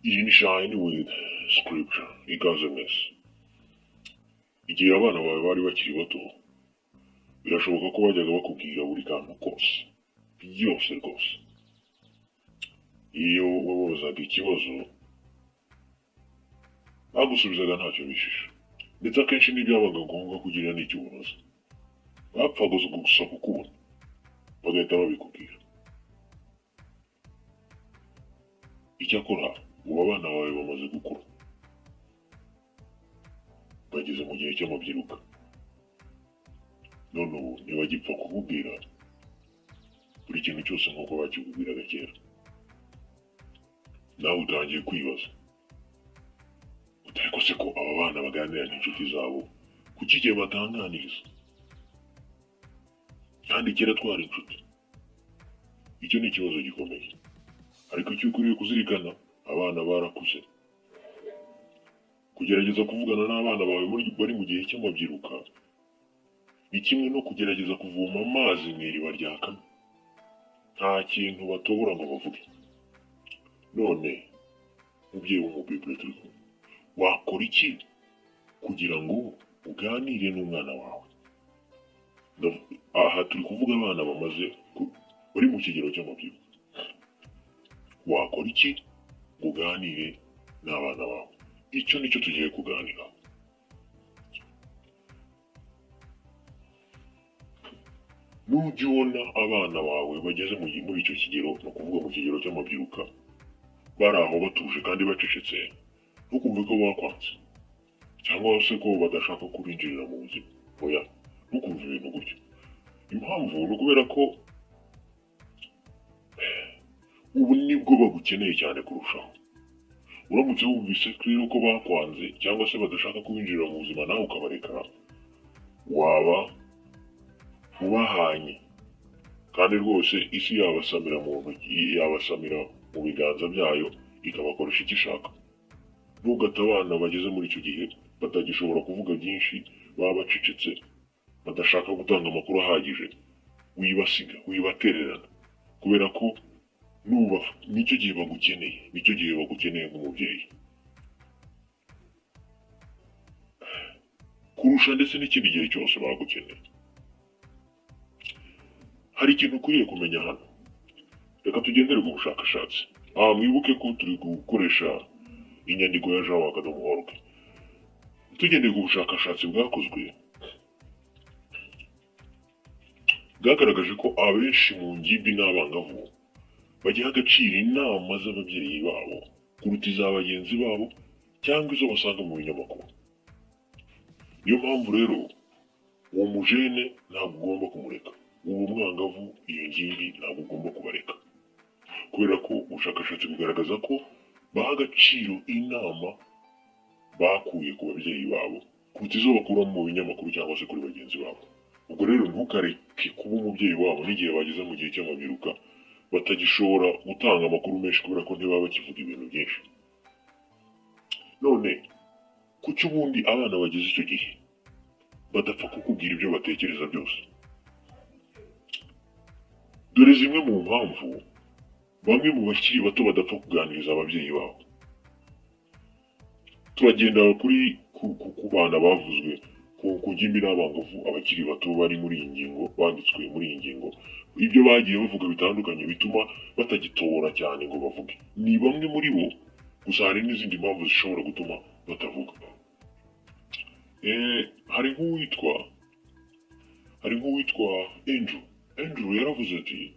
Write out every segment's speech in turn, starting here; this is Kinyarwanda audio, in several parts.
Iyi ni Shine with Scripture ikaze mwese. Igihe abana bawe bari bakiri bato, birashoboka ko bajyaga bakubwira buri kantu kose, byose rwose. Iyo wababazaga ikibazo, bagusubizaga ntacyo bishisha, ndetse akenshi ntibyabaga ngombwa kugira n'icyo ubabaza. Bapfaga gusa kukubona, bagahita babikubwira. Icyakora ubu abana bawe bamaze gukura, bageze mu gihe cy'amabyiruka, none ubu ntibagipfa kukubwira buri kintu cyose nk'uko bakikubwiraga kera. Nawe utangiye kwibaza, ariko se ko aba bana baganira n'inshuti zabo, kuki igihe batanganiriza? Kandi kera twari inshuti. Icyo ni ikibazo gikomeye, ariko icyo ukwiriye kuzirikana, abana barakuze. Kugerageza kuvugana n'abana bawe bari mu gihe cy'amabyiruka ni kimwe no kugerageza kuvoma amazi mu iriba rya kane. Nta kintu batobora ngo bavuge. None mubyeyi w'umubibure turi kumwe, wakora iki kugira ngo uganire n'umwana wawe? Aha turi kuvuga abana bari mu kigero cy'amabyiruka. Wakora iki ngo uganire n'abana bawe? Icyo nicyo tugiye kuganira. Nujya ubona abana bawe bageze muri icyo kigero, ni ukuvuga mu kigero cy'amabyiruka, bari aho batuje kandi bacecetse, ntukumve ko bakwanze cyangwa se ko badashaka kubinjirira mu buzima. Oya, ntukumve ibintu gutyo. Impamvu ni ukubera ko ubu nibwo bagukeneye cyane kurushaho. Uramutse wumvise rero ko bakwanze cyangwa se badashaka kubinjirira mu buzima, nawe ukabareka, waba ubahanye. Kandi rwose isi yabasamira mu biganza byayo, ikabakoresha icyo ishaka. Ntugate abana bageze muri icyo gihe batagishobora kuvuga byinshi, baba bacecetse, badashaka gutanga amakuru ahagije, wibasiga, wibatererana, kubera ko nicyo gihe bagukeneye nk'umubyeyi, kurusha ndetse n'ikindi gihe cyose bagukeneye. Hari ikintu ukwiriye kumenya hano. Reka tugendere ku bushakashatsi. Mwibuke ko turi gukoresha inyandiko ya Jean-Marc. Tugendeye ku bushakashatsi bwakozwe, bwagaragaje ko abenshi mu ngimbi n'abangavu bagiha agaciro inama z'ababyeyi babo kuruta iza bagenzi babo cyangwa izo basanga mu binyamakuru. Niyo mpamvu rero uwo mujene ntabwo ugomba kumureka, uwo mwangavu, iyo ngimbi ntabwo ugomba kubareka, kubera ko ubushakashatsi bugaragaza ko baha agaciro inama bakuye ku babyeyi babo kuruta izo bakura mu binyamakuru cyangwa se kuri bagenzi babo. Ubwo rero ntukareke kuba umubyeyi wabo n'igihe bageze mu gihe cy'amabyiruka batagishobora gutanga amakuru menshi, kubera ko ntibaba bakivuga ibintu byinshi. None kuki ubundi abana bageze icyo gihe badapfa kukubwira ibyo batekereza byose? Dore zimwe mu mpamvu bamwe mu bakiri bato badapfa kuganiriza ababyeyi babo. Turagenda ku bana bavuzwe, ku ngimbi n'abangavu, abakiri bato bari muri iyi ngingo, banditswe muri iyi ngingo. Ibyo bagiye bavuga bitandukanye bituma batagitobora cyane ngo bavuge. Ni bamwe muri bo, gusa hari n'izindi mpamvu zishobora gutuma batavuga. Hari nk'uwitwa Andrew yaravuze ati,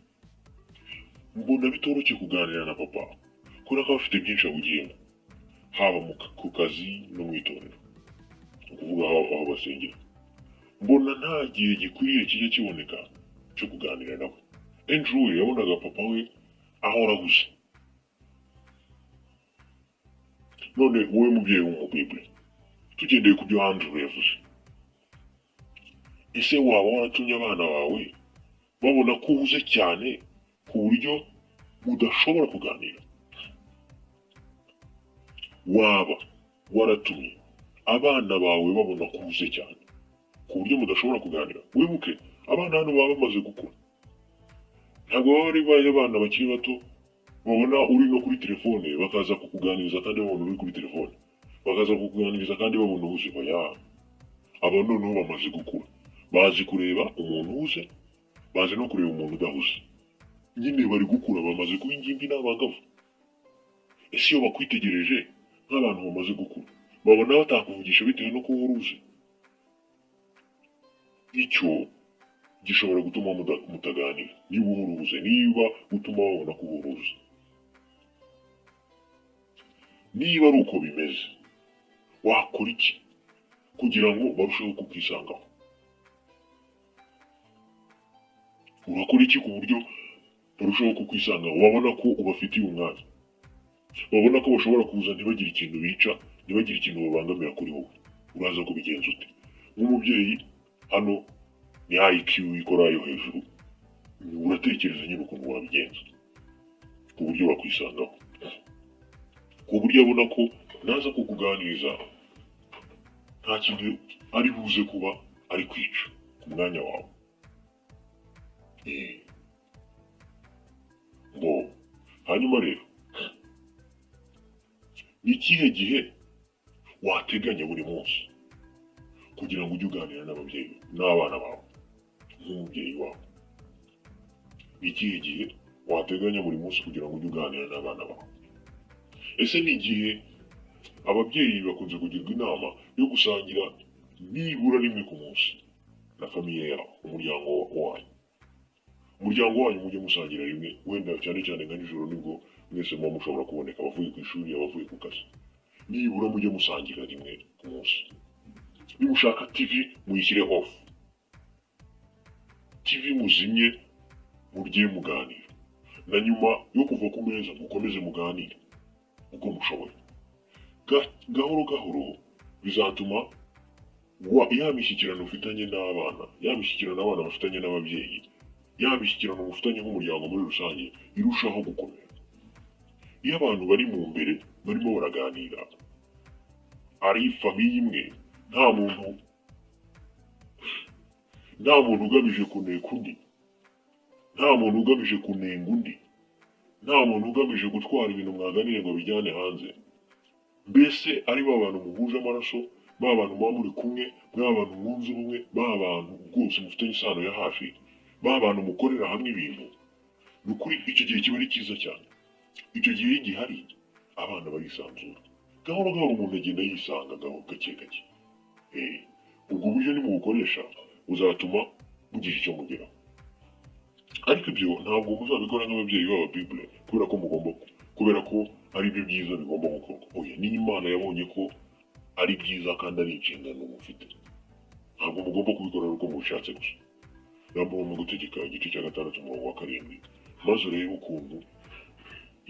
mbona bitoroshye kuganira na papa kubera ko afite byinshi ahugiyemo, haba ku kazi no mu itorero, ni ukuvuga aho basengera. Mbona nta gihe gikwiriye kijya kiboneka cyo kuganira nawe. Andrew we yabonaga papa we ahora ahuze. None wowe mubyeyi w'umubibure, tugendeye ku byo Andrew yavuze, ese waba waratumye abana bawe babona ko uhuze cyane ku buryo mudashobora kuganira? Waba waratumye abana bawe babona ko uhuze cyane ku buryo mudashobora kuganira? Wibuke, abana hano baba bamaze gukura, ntabwo baba ari abana bakiri bato babona uri no kuri telefone bakaza kukuganiriza kandi babona uri kuri telefone, bakaza kukuganiriza kandi babona uhuze. Oya, aba noneho bamaze gukura, bazi kureba umuntu uhuze, bazi no kureba umuntu udahuze, nyine bari gukura, bamaze kuba ingimbi n'abangavu. Ese iyo bakwitegereje nk'abantu bamaze gukura, babona batakuvugisha bitewe no kuba uruzi, icyo gishobora gutuma mutaganira niba uhuruze, niba utuma babona ko uhuruze. Niba ari uko bimeze, wakora iki kugira ngo barusheho kukwisangaho? Urakora iki ku buryo barushaho kukwisangaho, babona ko ubafitiye umwanya, babona ko bashobora kuza ntibagire ikintu bica, ntibagire ikintu babangamira kuri wowe? Uraza kubigenza ute? Nk'umubyeyi hano ni IQ ikora yo hejuru, uratekereza nyine ukuntu wabigenza ku buryo bakwisangaho, ku buryo abona ko naza kukuganiriza nta kintu ari buze kuba ari kwica ku mwanya wawe. Ngo hanyuma rero, ni ikihe gihe wateganya buri munsi kugira ngo ujye uganira n'ababyeyi n'abana bawe nk'umubyeyi wawe? Ni ikihe gihe wateganya buri munsi kugira ngo ujye uganira n'abana bawe? Ese ni igihe ababyeyi bakunze kugirwa inama yo gusangira nibura rimwe ku munsi na famiye yabo, umuryango wanyu. Umuryango wanyu mujye musangira rimwe, wenda cyane cyane nka nijoro nibwo mwese muba mushobora kuboneka, abavuye ku ishuri, abavuye ku kazi. Nibura mujye musangira rimwe ku munsi. Niba ushaka TV muyishyire off, TV muzimye, murye muganira, na nyuma yo kuva ku meza mukomeze muganire uko mushoboye. Gahoro gahoro bizatuma ya mishyikirano ufitanye n'abana, ya mishyikirano abana bafitanye n'ababyeyi, ya mishyikirano mufitanye nk'umuryango muri rusange irushaho gukomera. Iyo abantu bari mu mbere barimo baraganira ari famiye imwe, nta muntu ugamije kuneka undi, nta muntu ugamije kunenga undi, nta muntu ugamije gutwara ibintu mwaganire ngo bijyane hanze. Mbese ari ba bantu muhuje amaraso, ba bantu muba muri kumwe, ba bantu mwunze ubumwe, ba bantu rwose mufitanye isano ya hafi, ba bantu mukorera hamwe ibintu. Ni ukuri icyo gihe kiba ari cyiza cyane. Icyo gihe iyo gihari abana barisanzura, gahoro gahoro umuntu agenda yisanga gake gake. Ubwo buryo nimubukoresha buzatuma mugira icyo mugeraho. Ariko ibyo ntabwo muzabikora nk'ababyeyi b'aba Bible kubera ko ari byo byiza bigomba gukorwa. Oya, ni Imana yabonye ko ari byiza kandi ari inshingano mufite. Ntabwo mugomba kubikora uko mubishatse gusa. Ntabwo mu Gutegeka igice cya 6:7, maze urebe ukuntu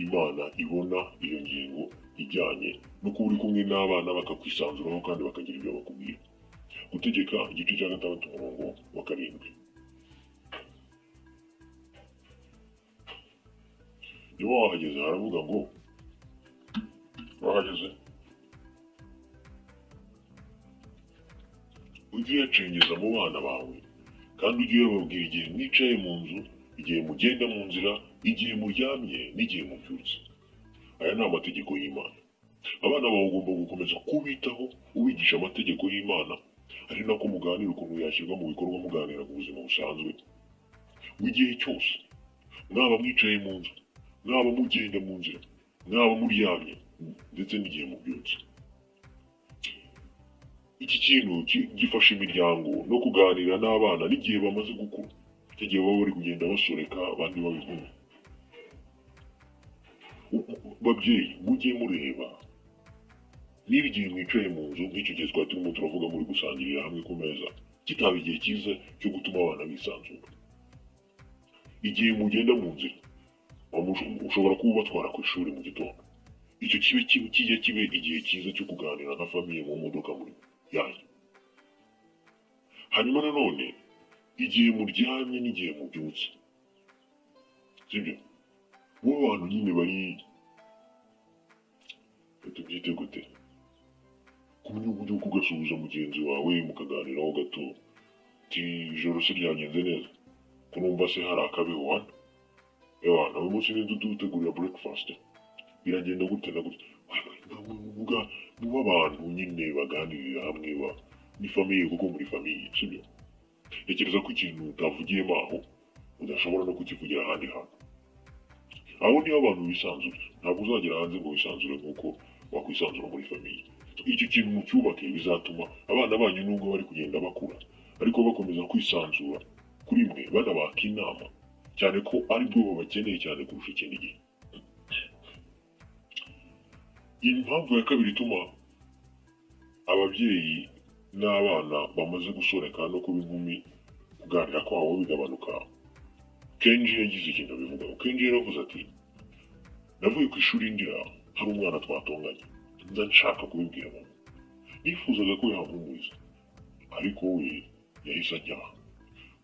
Imana ibona iyo ngingo ijyanye no kuba uri kumwe n'abana bakakwisanzuraho kandi bakagira ibyo bakubwira. Gutegeka igice cya 6:7. Niba wahageze haravuga ngo wahageze ujye uyacengeza mu bana bawe kandi ujye uyababwira igihe mwicaye mu nzu, igihe mugenda mu nzira, igihe muryamye n'igihe mubyutse. Aya ni amategeko y'Imana. Abana bawe ugomba gukomeza kubitaho ubigisha amategeko y'Imana, ari nako muganira ukuntu yashyirwa mu bikorwa muganira ku buzima busanzwe. Mu gihe cyose mwaba mwicaye mu nzu, mwaba mugenda mu nzira, mwaba muryamye ndetse n'igihe mubyutse. Iki kintu gifasha imiryango no kuganira n'abana n'igihe bamaze gukura, igihe baba bari kugenda basoreka abandi babihuna. Babyeyi mujye mureba niba igihe mwicaye mu nzu nk'icyo gihe twari turimo turavuga muri gusangirira hamwe ku meza kitaba igihe cyiza cyo gutuma abana bisanzura. Igihe mugenda mu nzira ushobora kuba ubatwara ku ishuri mu gitondo, icyo kijya kibe igihe cyiza cyo kuganira nka famiye mu modoka muri yanyu. Hanyuma nanone igihe muryamye n'igihe mubyutse, sibyo? Bo bantu nyine bari tubyite gute, kumenya uburyo bwo kugasuhuza mugenzi wawe mukaganiraho gato, ati ijoro se ryagenze neza, ko numva se hari akabeho hano, ewana uyu munsi dutegurira breakfast biragenda gute na gute muba abantu nyine baganirira hamwe ni famiye kuko muri famiye sibyo ntekereza ko ikintu utavugiyemo aho udashobora no kukivugira ahandi hantu aho niho abantu bisanzura ntabwo uzagera hanze ngo wisanzure nk'uko wakwisanzura muri famiye icyo kintu mucyubake bizatuma abana banyu nubwo bari kugenda bakura ariko bakomeza kwisanzura kuri mwe banabaka inama cyane ko ari bwo babakeneye cyane kurusha ikindi gihe impamvu ya kabiri ituma ababyeyi n'abana bamaze gusoreka no kuba inkumi kuganira kwabo bigabanuka Kenji yagize ikintu abivugaho Kenji yaravuze ati navuye ku ishuri ndira hari umwana twatonganye nza nshaka kubibwira mama nifuzaga ko yampumuriza ariko we yahise ajyaha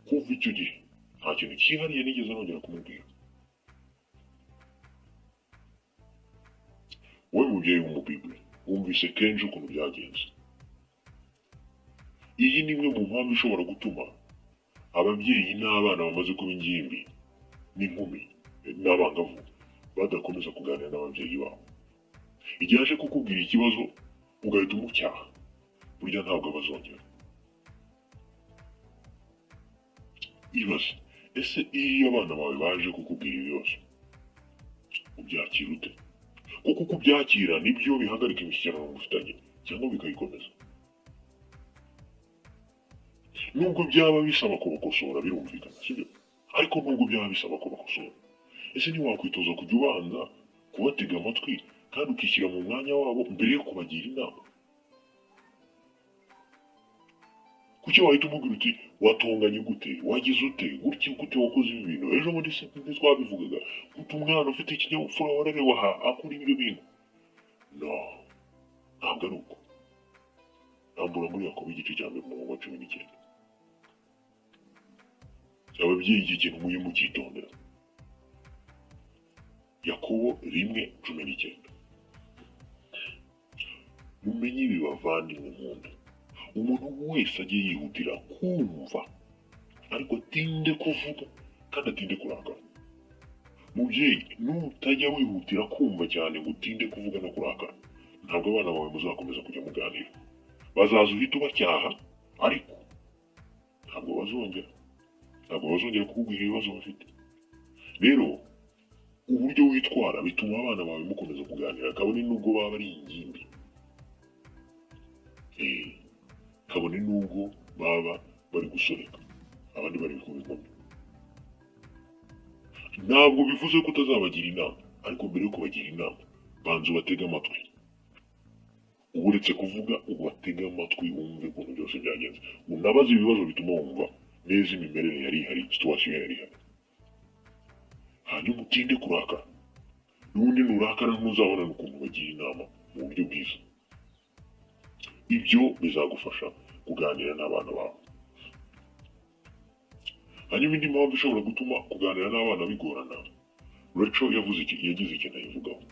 kuva icyo gihe nta kintu cyihariye nigeze nongera kumubwira wowe mubyeyi w'umubibure wumvise Kenji ukuntu byagenze iyi ni imwe mu mpamvu ishobora gutuma ababyeyi n'abana bamaze kuba ingimbi n'inkumi n'abangavu badakomeza kuganira n'ababyeyi babo igihe aje kukubwira ikibazo ugahita umucyaha burya ntabwo bazongera ibaze ese iyo abana bawe baje kukubwira ibibazo ubyakira ute kuko kubyakira nibyo bihagarika imishyikirano mufitanye cyangwa bikayikomeza nubwo byaba bisaba kubakosora birumvikana sibyo ariko nubwo byaba bisaba kubakosora ese ntiwakwitoza kujya ubanza kubatega amatwi kandi ukishyira mu mwanya wabo mbere yo kubagira inama kuki wahita umubwira uti watonganye gute wagize ute gutya gute wakoze ibi bintu ejo muri twabivugaga gute umwana ufite ikinyabupfura warerewe aha akora ibyo bintu no ntabwo ari uko nambura muri Yakobo igice cya mbere umurongo wa 19 ababyeyi iki kintu mujye mucyitondera Yakobo 1:19 mumenye ibi bavandimwe nkunda umuntu wese ajye yihutira kumva ariko atinde kuvuga kandi atinde kurakara mubyeyi nutajya wihutira kumva cyane ngo utinde kuvuga no kurakara ntabwo abana bawe muzakomeza kujya muganira bazaza uhita ubacyaha ariko ntabwo bazongera kukubwira ibibazo bafite rero uburyo witwara bituma abana bawe mukomeza kuganira kabone nubwo baba ari ingimbi kabone nubwo baba bari gusoreka abandi bari kubikora ntabwo bivuze ko utazabagira inama ariko mbere yo kubagira inama banza ubatege amatwi uretse kuvuga ubatege amatwi wumve ukuntu byose byagenze unabaze ibibazo bituma wumva neza imimerere yari ihari situation yari ihari hanyuma utinde kurakara n'ubundi nurakara ntuzabona ukuntu bagira inama mu buryo bwiza ibyo bizagufasha kuganira n'abana bawe hanyuma indi mpamvu ishobora gutuma kuganira n'abana bigorana Rachel yagize ikintu ayivugaho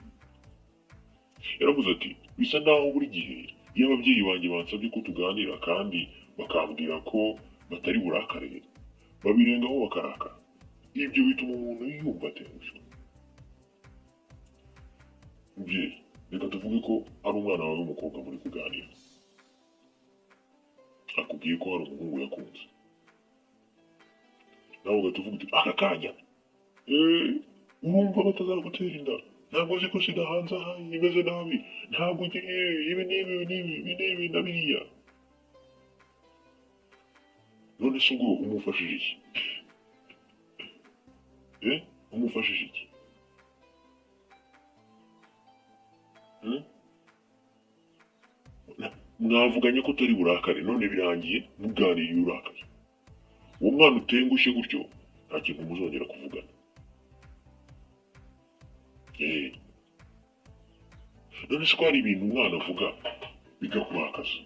yaravuze ati bisa naho buri gihe iyo ababyeyi banjye bansabye ko tuganira kandi bakambwira ko batari burakare babirengaho bakarakara ibyo bituma umuntu yumva atengushye mubyeyi reka tuvuge ko ari umwana wawe w'umukobwa muri kuganira akubwiye ko hari umuhungu yakunze nawe ugahita uvuga uti aka kanya urumva batazagutera inda ntabwo uzi ko sida hanze aha imeze nabi ntabwo ibi n'ibi na biriya none se ubwo umufashije iki umufashije iki mwavuganye ko utari burakare none birangiye muganiriye urakaye uwo mwana utengushye gutyo nta kintu muzongera kuvugana none se ko hari ibintu umwana avuga bigakurakaza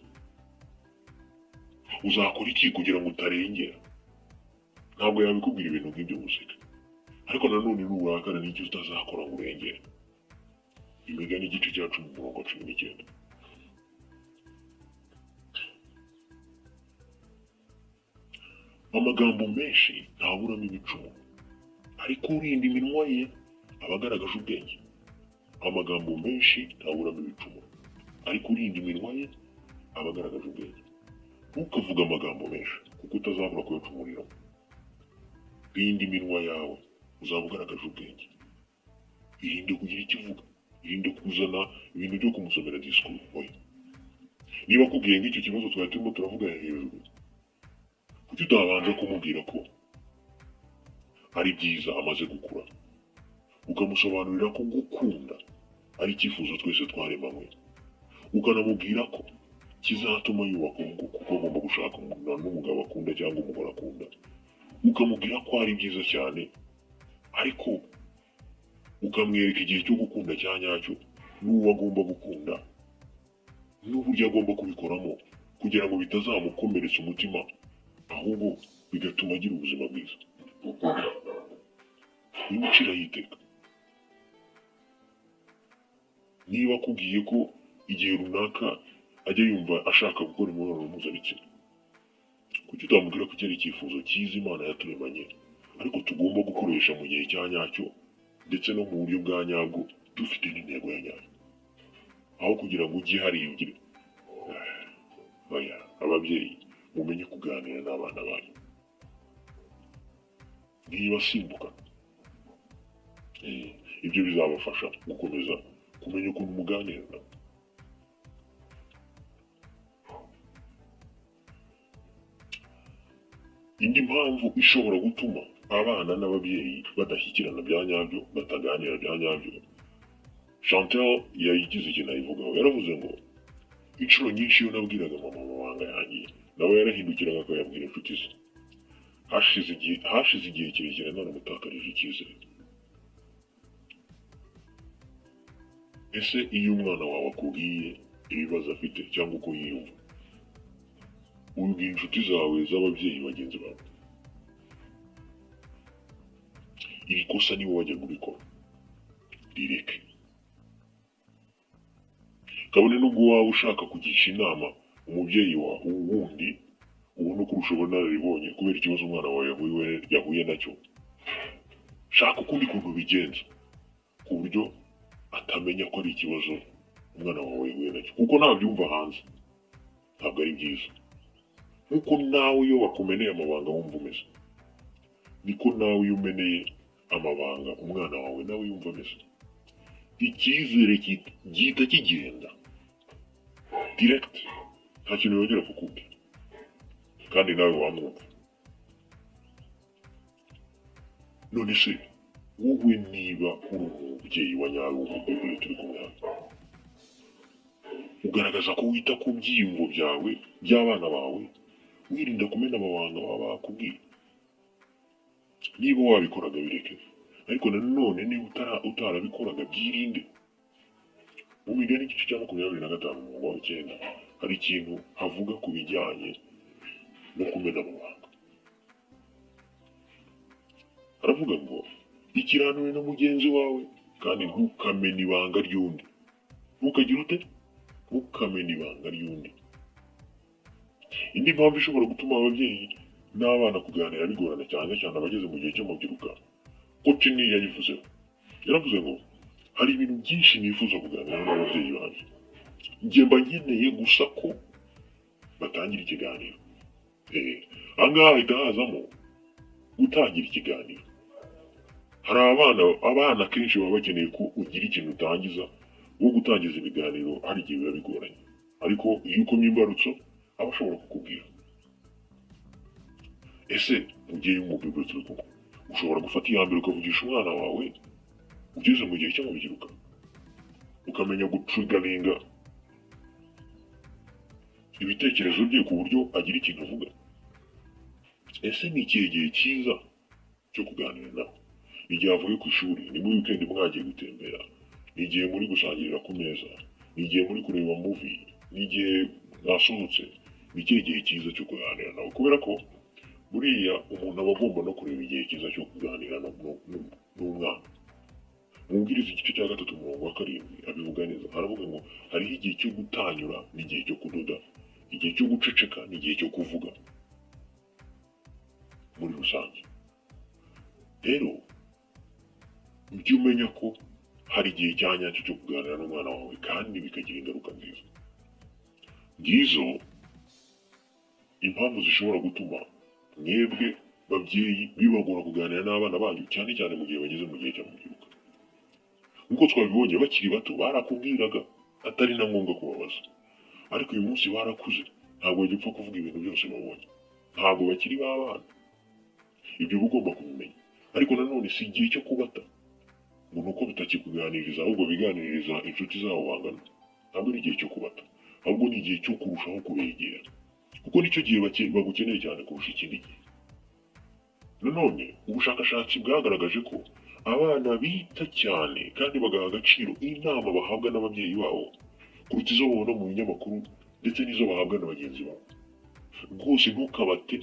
uzakora iki kugira ngo utarengera ntabwo yabikubwira ibintu nk'ibyo guseka ariko nanone nuburakara n'icyo utazakora ngo urengere imigani igice cya 10 umurongo wa 19 amagambo menshi ntaburamo ibicumu ariko urinda iminwa ye aba agaragaje ubwenge. Amagambo menshi ntaburamo ibicumuro, ariko urinda iminwa ye aba agaragaje ubwenge. Ntukavuge amagambo menshi kuko utazabura kuyacumuriramo. Rinda iminwa yawe uzaba ugaragaje ubwenge. Irinde kugira icyo uvuga, irinde kuzana ibintu byo kumusomera disikuru. Oya, niba akubwiye ngo icyo kibazo twari turimo turavuga hejuru, kuki utabanza kumubwira ko ari byiza amaze gukura, ukamusobanurira ko gukunda ari icyifuzo twese twaremanywe, ukanamubwira ko kizatuma yubaka urugo kuko agomba gushaka n'umugabo akunda cyangwa umugore akunda, ukamubwira ko ari byiza cyane, ariko ukamwereka igihe cyo gukunda cya nyacyo, n'uwo agomba gukunda, n'uburyo agomba kubikoramo kugira ngo bitazamukomeretsa umutima, ahubwo bigatuma agira ubuzima bwiza. Nimucira yiteka. Niba akubwiye ko igihe runaka ajya yumva ashaka gukora imibonano mpuzabitsina, kuki utamubwira ko cyari icyifuzo cyiza Imana yaturemanye, ariko tugomba gukoresha mu gihe cya nyacyo ndetse no mu buryo bwa nyabwo, dufite n'intego ya nyayo, aho kugira ngo ujye hariya ugire. Oya, ababyeyi mumenye kuganira n'abana banyu. Niba asimbuka, ibyo bizabafasha gukomeza kumenya ukuntu muganira nabo. Indi mpamvu ishobora gutuma abana n'ababyeyi badashyikirana bya nyabyo, bataganira bya nyabyo, Chantal yayigize ikintu ayivugaho. Yaravuze ngo inshuro nyinshi iyo nabwiraga mama amabanga yanjye, nawe yarahindukiraga akayabwira inshuti ze. Hashize igihe kirekire naramutakarije icyizere. Ese iyo umwana wawe akubwiye ibibazo afite cyangwa uko yiyumva, ubibwira inshuti zawe z'ababyeyi bagenzi bawe? Iri kosa niba wajya kubikora, rireke. Kabone nubwo waba ushaka kugisha inama umubyeyi wawe wundi ubona uko urusha ubunararibonye kubera ikibazo umwana wawe yahuye nacyo, shaka ukundi kuntu ubigenza ku buryo atamenya ko ari ikibazo umwana wawe yahuye nacyo, kuko nabyumva hanze ntabwo ari byiza. Nkuko nawe iyo bakumeneye amabanga wumva umeze, niko nawe iyo umeneye amabanga umwana wawe nawe yumva ameze. Icyizere gihita kigenda direct, nta kintu yongera kukubwira, kandi nawe wamwumva. None se wowe niba uri umubyeyi wa nyawe w'umugore turi kumwe hano, ugaragaza ko wita ku byiyumvo byawe by'abana bawe, wirinda kumena amabanga baba bakubwiye. Niba wabikoraga bireke, ariko nanone niba utarabikoraga byirinde. Mu migani igice cya 25:9 hari ikintu havuga ku bijyanye no kumena amabanga. Haravuga ngo ikiranure na mugenzi wawe kandi ntukamena ibanga ry'undi. Ntukagira ute? Ntukamena ibanga ry'undi. Indi mpamvu ishobora gutuma ababyeyi n'abana kuganira bigorana cyane cyane abageze mu gihe cy'amabyiruka, Courtney yayivuzeho. Yaravuze ngo hari ibintu byinshi nifuza kuganira n'ababyeyi banjye, njye mba nkeneye gusa ko batangira ikiganiro. Ahangaha hahita hazamo gutangira ikiganiro. Hari abana kenshi baba bakeneye ko ugira ikintu utangiza, wo gutangiza ibiganiro hari igihe biba bigoranye, ariko iyo ukomye imbarutso aba ashobora kukubwira. Ese mubyeyi w'umugore turi kumwe, ushobora gufata iya mbere ukavugisha umwana wawe ugeze mu gihe cy'amabyiruka, ukamenya gutrigaringa ibitekerezo bye ku buryo agira ikintu avuga. Ese ni ikihe gihe cyiza cyo kuganira nawe? Ni igihe avuye ku ishuri, ni muri weekend mwagiye gutembera, ni igihe muri gusangirira ku meza, ni igihe muri kureba movie, ni igihe mwasohotse. Ni ikihe gihe cyiza cyo kuganira nawe? Kubera ko buriya umuntu aba agomba no kureba igihe cyiza cyo kuganira n'umwana. Mubwiriza igice cya 3:7 abivuga neza. Haravuga ngo hariho igihe cyo gutanyura n'igihe cyo kudoda, igihe cyo guceceka n'igihe cyo kuvuga muri rusange. Rero ujye umenya ko hari igihe cya nyacyo cyo kuganira n'umwana wawe kandi bikagira ingaruka nziza. Ngizo impamvu zishobora gutuma mwebwe babyeyi bibagora kuganira n'abana banyu cyane cyane mu gihe bageze mu gihe cy'amabyiruka. Nk'uko twabibonye bakiri bato barakubwiraga atari na ngombwa kubabaza, ariko uyu munsi barakuze ntabwo bagipfa kuvuga ibintu byose babonye, ntabwo bakiri babana. Ibyo uba ugomba kubimenya, ariko nanone si igihe cyo kubata ngo nuko bitakikuganiriza ahubwo biganiriza inshuti zabo bangana. Ntabwo ari igihe cyo kubata, ahubwo ni igihe cyo kurushaho kubegera, kuko nicyo gihe bagukeneye cyane kurusha ikindi gihe. Nanone ubushakashatsi bwagaragaje ko abana bita cyane kandi bagaha agaciro inama bahabwa n'ababyeyi babo kuruta izo babona mu binyamakuru ndetse n'izo bahabwa na bagenzi babo. Rwose ntukabate,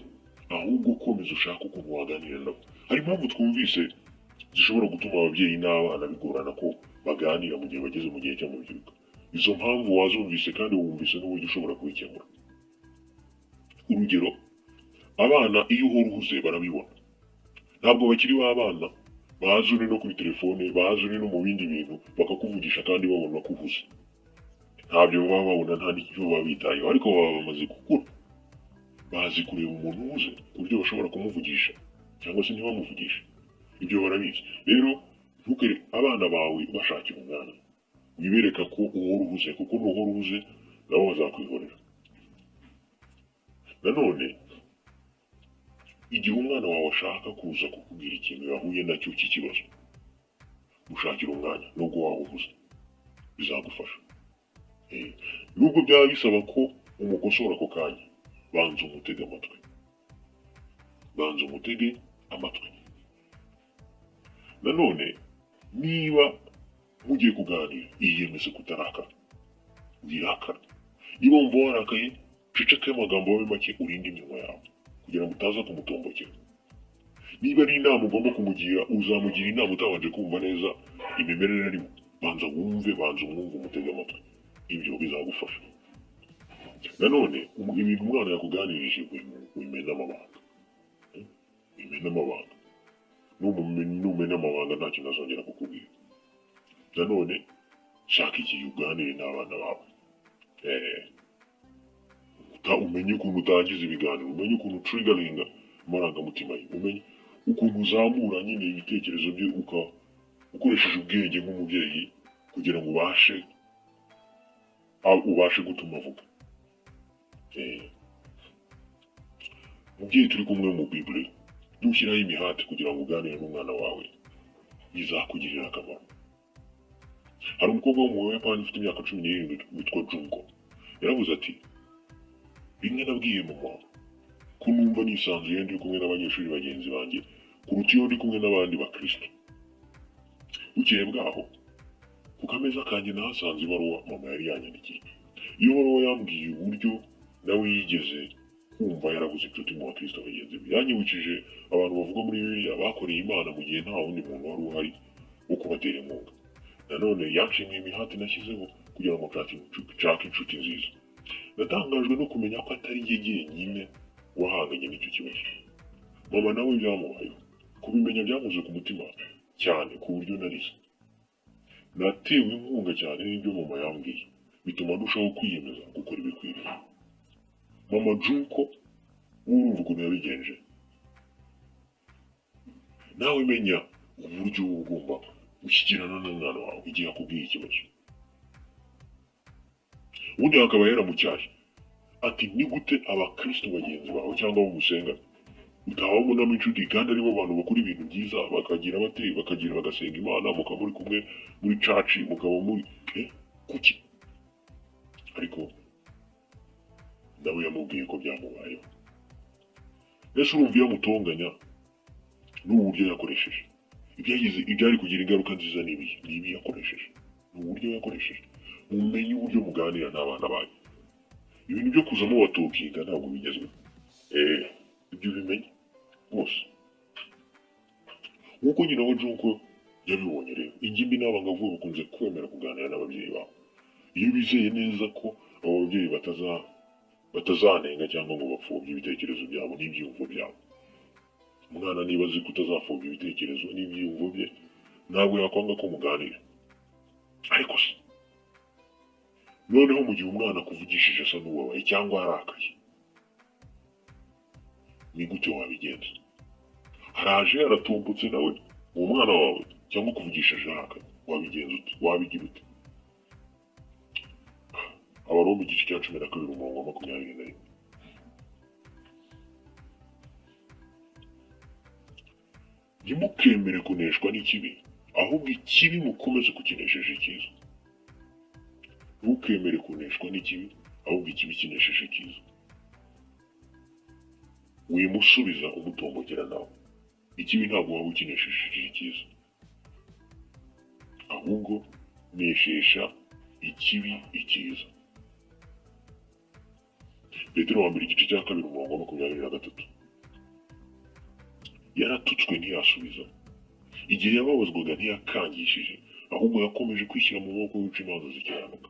ahubwo komeza ushaka ukuntu waganira nabo. Hari impamvu twumvise zishobora gutuma ababyeyi n'abana bigorana ko baganira mu gihe bageze mu gihe cy'amabyiruka. Izo mpamvu wazumvise kandi wumvise n'uburyo ushobora kubikemura. Urugero, abana iyo uhora uhuze barabibona, ntabwo bakiri babana bazi uri no kuri telefone, bazi uri no mu bindi bintu bakakuvugisha kandi babona ko uhuze. Ntabyo baba babona, nta n'icyo baba bitayeho, ariko baba bamaze gukura, bazi kureba umuntu uhuze ku buryo bashobora kumuvugisha cyangwa se ntibamuvugishe. Ibyo barabizi. Rero ntukere abana bawe bashakira umwanya, wibereka ko uhora uhuze, kuko nuhora uhuze nabo bazakwihorera. Nanone igihe umwana wawe ashaka kuza kukubwira ikintu yahuye nacyo cy'ikibazo, gushakira umwanya nubwo waba uhuze bizagufasha. Nubwo byaba bisaba ko umukosora ako kanya, banza umutege amatwi, banza umutege amatwi. Nanone niba mugiye kuganira iyemeze kutarakara, wirakara. Niba wumva warakaye, ceceka amagambo yawe make, urinde iminwa yawe kugira ngo utaza kumutombokera. Niba ari inama ugomba kumugira, uzamugira inama utabanje kumva neza imimerere arimo, banza wumve, banza umwumve, umutege amatwi. Ibyo bizagufasha. Nanone ibintu umwana yakuganirije wimena amabanga, wimena amabanga. Numena amabanga nta kintu azongera kukubwira. Nanone shaka igihe uganire n'abana bawe, umenye ukuntu utangiza ibiganiro, umenye ukuntu utrigaringa amarangamutima ye, umenye ukuntu uzamura nyine ibitekerezo bye ukoresheje ubwenge nk'umubyeyi kugira ngo ubashe gutuma avuga. Mubyeyi turi kumwe mu Bible, dushyiraho imihati kugira ngo uganire n'umwana wawe, bizakugirira akamaro. Hari umukobwa wo mu Buyapani ufite imyaka 17 witwa Junko, yaravuze ati, rimwe nabwiye mama ko numva nisanzuye ndi kumwe n'abanyeshuri bagenzi banjye kuruta iyo ndi kumwe n'abandi bakristo. Bukeye bwaho ku kameza kanjye nahasanze ibaruwa mama yari yanyandikiye. Iyo baruwa yambwiye uburyo nawe yigeze kumva yarabuze inshuti mu bakristo bagenzi be. Yanyibukije abantu bavuga muri Bibiliya bakoreye Imana mu gihe nta wundi muntu wari uhari wo kubatera inkunga. Nanone yanshimiye imihati nashyizeho kugira ngo nshake inshuti nziza. Natangajwe no kumenya ko atari njye jyenyine wahanganye n'icyo kibazo. Mama nawe byamubayeho. Kubimenya byamuze ku mutima cyane ku buryo narize. Natewe inkunga cyane n'ibyo mama yambwiye, bituma ndushaho kwiyemeza gukora ibikwiriye. Mama Junko urumva ukuntu yabigenje. Nawe menya uburyo ugomba gushyikirana n'umwana wawe igihe akubwiye ikibazo. Ubundi akaba yaramucyaje ati, ni gute abakristo bagenzi bawe cyangwa abo musenga utababonamo inshuti kandi aribo bantu bakora ibintu byiza, bakagira bagasenga Imana, mukaba muri kumwe muri church, mukaba muri kuki? Ariko nawe yamubwiye ko byamubayeho. Ese urumva iyo amutonganya n'uburyo yakoresheje, ibyari kugira ingaruka nziza n'ibi yakoresheje, n'uburyo yakoresheje. Mumenye uburyo muganira n'abana banyu. Ibintu byo kuzamo watokinga ntabwo bigezweho. Ibyo bimenye rwose. Nk'uko nyina wa Junko yabibonye rero, ingimbi n'abangavu bakunze kwemera kuganira n'ababyeyi babo iyo bizeye neza ko abo babyeyi batazanenga cyangwa ngo bapfobye ibitekerezo byabo n'ibyiyumvo byabo. Umwana niba azi ko utazapfobya ibitekerezo n'ibyiyumvo bye, ntabwo yakwanga ko muganira. Ariko se noneho mu gihe umwana akuvugishije asa n'ubabaye cyangwa arakaye, ni gute wabigenza? Haraje aratumbutse nawe uwo mwana wawe cyangwa ukuvugishije arakaye, wabigenza ute? Wabigira ute? Abaroma igice cya 12 umurongo wa 21. Ntimukemere kuneshwa n'ikibi, ahubwo ikibi mukomeze kukinesheje icyiza. Ntukemere kuneshwa n'ikibi, ahubwo ikibi kinesheje icyiza. Wimusubiza umutombokera nawe. Ikibi ntabwo waba ukinesheje icyiza, ahubwo neshesha ikibi icyiza. Petero wa mbere igice cya 2 umurongo wa 23. Yaratutswe ntiyasubiza, igihe yababazwaga ntiyakangishije, ahubwo yakomeje kwishyira mu maboko y'uca imanza zikiranuka.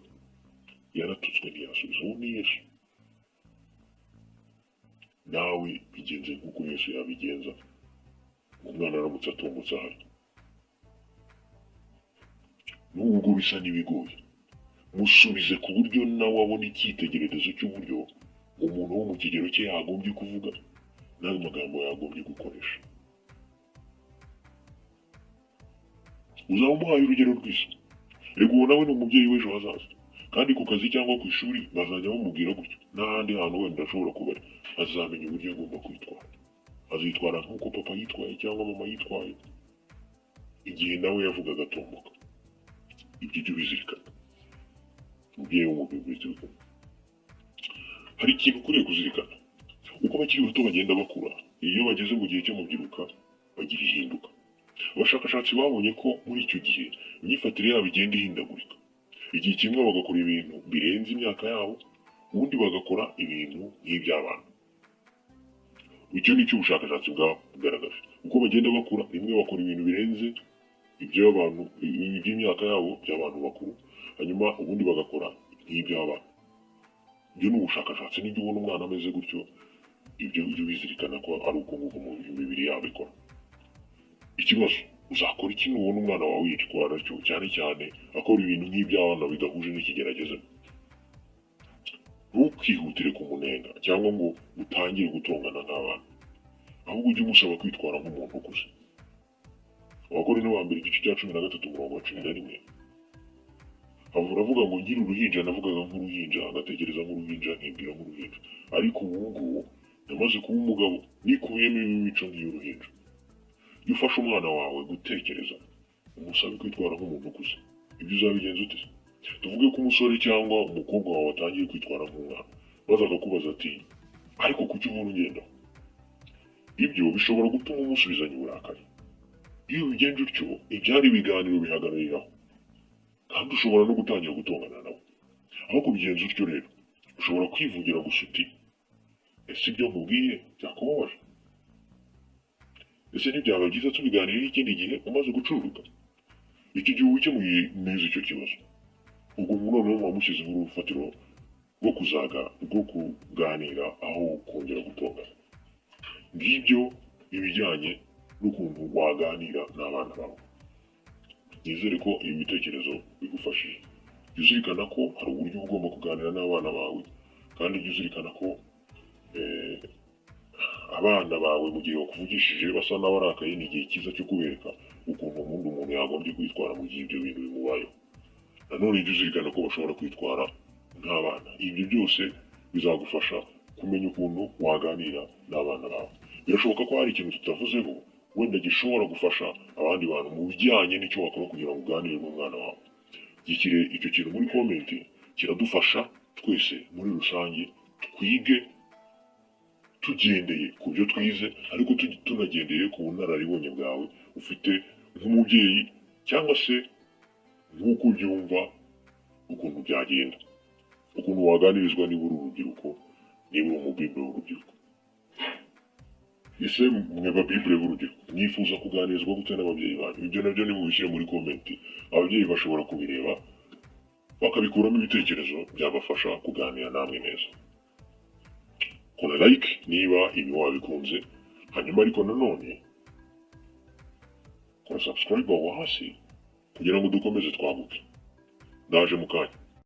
Yaratutswe ntiyasubiza. Uwo ni Yesu. Nawe bigenze nk'uko Yesu yabigenza umwana aramutse atumbutse ahari. Nubwo bisa n'ibigoye, musubize ku buryo nawe abona icyitegererezo cy'uburyo umuntu wo mu kigero cye yagombye kuvuga n'ayo magambo yagombye gukoresha. Uzaba umuhaye urugero rwiza. Rego uwo nawe ni umubyeyi w'ejo hazaza, kandi ku kazi cyangwa ku ishuri bazajya bamubwira gutyo, n'ahandi hantu wenda ashobora kuba ari, azamenya uburyo agomba kwitwara. Azitwara nk'uko papa yitwaye cyangwa mama yitwaye igihe nawe yavugaga atomboka. Ibyo ujye ubizirikana, umubyeyi w'umubiri uzirikana. Hari ikintu ukwiriye kuzirikana: uko abakiri bato bagenda bakura, iyo bageze mu gihe cy'amabyiruka bagira ihinduka. Abashakashatsi babonye ko muri icyo gihe imyifatire yabo igenda ihindagurika. Igihe kimwe bagakora ibintu birenze imyaka yabo, ubundi bagakora ibintu nk'iby'abana. Icyo ni cyo ubushakashatsi bwagaragaje. Uko bagenda bakura, rimwe bakora ibintu birenze iby'imyaka yabo by'abantu bakuru, hanyuma ubundi bagakora nk'iby'abana. Ibyo ni ubushakashatsi. Nijya ubona umwana ameze gutyo, ibyo ujye bizirikana ko ari uko nguko mu mibiri yabo ikora. Ikibazo: uzakora iki nubona umwana wawe yitwara atyo, cyane cyane akora ibintu nk'iby'abana bidahuje n'ikigeragezamo? Ntukihutire kumunenga cyangwa ngo utangire gutongana nk'abana, ahubwo ujye umusaba kwitwara nk'umuntu ukuze. Abakorinto ba mbere igice cya 13 umurongo wa 11. Avuga ngo nkiri uruhinja navugaga nk'uruhinja, agatekereza nk'uruhinja, nkibwira nk'uruhinja. Ariko ubu ngubu namaze kuba umugabo, nikubiyemo imico nk'iy'uruhinja. Iyo ufashe umwana wawe gutekereza, umusabe kwitwara nk'umuntu ukuze, ibyo uzabigenza ute? Tuvuge ko umusore cyangwa umukobwa wawe atangiye kwitwara nk'umwana, maze akakubaza ati ariko kuki uhora ungenda? Ibyo bishobora gutuma umusubizanya uburakari. Iyo ubigenje utyo, ibyari ibiganiro bihagarariraho, kandi ushobora no gutangira gutongana nawe. Aho kubigenza utyo rero, ushobora kwivugira gusa uti ese ibyo nkubwiye byakubabaje? Ese ntibyaba byiza tubiganiraho ikindi gihe umaze gucururuka? Icyo gihe ukemuye neza icyo kibazo, ubwo noneho wamushyizeho urufatiro rwo kuganira aho kongera gutongana. Ngibyo ibijyanye n'ukuntu waganira n'abana bawe. Nizere ko ibi bitekerezo bigufashije. Jya uzirikana ko hari uburyo ugomba kuganira n'abana bawe, kandi jya uzirikana ko abana bawe mu gihe bakuvugishije basa n'abarakaye, ni igihe cyiza cyo kubereka ukuntu umuntu yagombye kwitwara mu gihe ibyo bintu bimubayeho. Nanone jya uzirikana ko bashobora kwitwara nk'abana. Ibyo byose bizagufasha kumenya ukuntu waganira n'abana bawe. Birashoboka ko hari ikintu tutavuzeho wenda gishobora gufasha abandi bantu mu bijyanye n'icyo wakora kugira ngo uganire n'umwana wawe. Gishyire icyo kintu muri komenti, kiradufasha twese muri rusange twige tugendeye ku byo twize, ariko tunagendeye ku bunararibonye bwawe ufite nk'umubyeyi, cyangwa se nk'uko ubyumva ukuntu byagenda, ukuntu waganirizwa niba uri urubyiruko, niba uri umubibure w'urubyiruko. Ese mwe babibure b'urubyiruko mwifuza kuganirizwa gute n'ababyeyi banyu? Ibyo nabyo nimubishyire muri komenti, ababyeyi bashobora kubireba bakabikuramo ibitekerezo byabafasha kuganira namwe neza. Kora like niba ibi wabikunze, hanyuma ariko nanone kora subscribe aho hasi kugira ngo dukomeze twaguke. Ndaje mu kanya.